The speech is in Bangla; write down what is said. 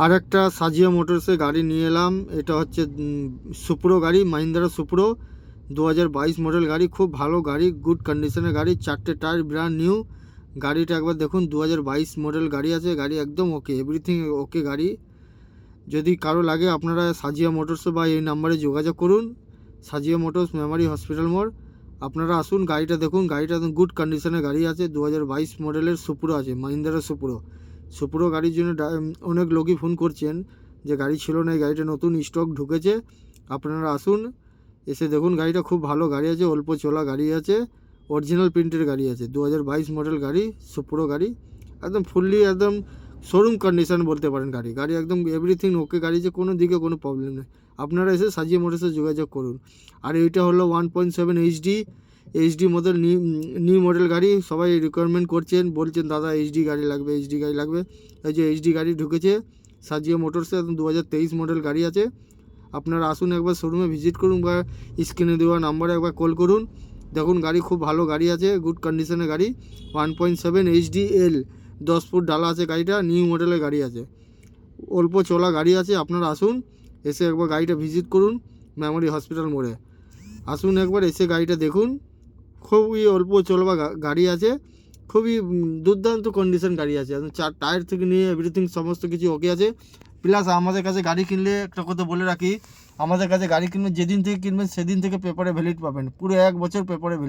আর একটা সাজিয়া মোটরসে গাড়ি নিয়ে এলাম। এটা হচ্ছে সুপ্রো গাড়ি, মাহিন্দ্রা সুপ্রো 2022 মডেল গাড়ি। খুব ভালো গাড়ি, গুড কন্ডিশনের গাড়ি, 4টে টায়ার ব্র্যান্ড নিউ। গাড়িটা একবার দেখুন, 2022 মডেল গাড়ি আছে। গাড়ি একদম ওকে, এভরিথিং ওকে গাড়ি। যদি কারো লাগে আপনারা সাজিয়া মোটরসে বা এই নাম্বারে যোগাযোগ করুন। সাজিয়া মোটরস, মেমারি হসপিটাল মোড়। আপনারা আসুন, গাড়িটা দেখুন। গাড়িটা একদম গুড কন্ডিশনের গাড়ি আছে। 2022 মডেলের সুপ্রো আছে, মাহিন্দ্রা সুপ্রো। সুপ্রো গাড়ির জন্য অনেক লোকই ফোন করছেন যে গাড়ি ছিল না, এই গাড়িটা নতুন স্টক ঢুকেছে। আপনারা আসুন, এসে দেখুন। গাড়িটা খুব ভালো গাড়ি আছে, অল্প চলা গাড়ি আছে, অরিজিনাল প্রিন্টের গাড়ি আছে। 2022 মডেল গাড়ি, সুপ্রো গাড়ি, একদম ফুললি একদম শোরুম কন্ডিশন বলতে পারেন। গাড়ি একদম এভরিথিং ওকে গাড়ি, যে কোনো দিকে কোনো প্রবলেম নেই। আপনারা এসে সাজিয়ে মোটরসে যোগাযোগ করুন। আর এইটা হলো 1.7 এইচডি মডেল, নিউ মডেল গাড়ি। সবাই রিকোয়ারমেন্ট করছেন, বলছেন দাদা এইচডি গাড়ি লাগবে, এইচডি গাড়ি লাগবে। এই যে এইচডি গাড়ি ঢুকেছে সাজিয়ে মোটরসে, 2023 মডেল গাড়ি আছে। আপনারা আসুন, একবার শোরুমে ভিজিট করুন বা স্ক্রিনে দেওয়া নাম্বারে একবার কল করুন। দেখুন, গাড়ি খুব ভালো গাড়ি আছে, গুড কন্ডিশনের গাড়ি। 1.7 এইচডিএল, 10 ফুট ডালা আছে গাড়িটা, নিউ মডেলের গাড়ি আছে, অল্প চলা গাড়ি আছে। আপনারা আসুন, এসে একবার গাড়িটা ভিজিট করুন মেমোরি হসপিটাল মোড়ে। আসুন একবার, এসে গাড়িটা দেখুন। খুবই অল্প চলবা গাড়ি আছে, খুবই দুর্দান্ত কন্ডিশন গাড়ি আছে। 4 টায়ার থেকে নিয়ে এভরিথিং সমস্ত কিছু ওকে আছে। প্লাস আমাদের কাছে গাড়ি কিনলে একটা কথা বলে রাখি, আমাদের কাছে গাড়ি কিনবেন, যেদিন থেকে কিনবেন সেদিন থেকে পেপারে ভ্যালিড পাবেন, পুরো 1 বছর পেপারে ভ্যালিড।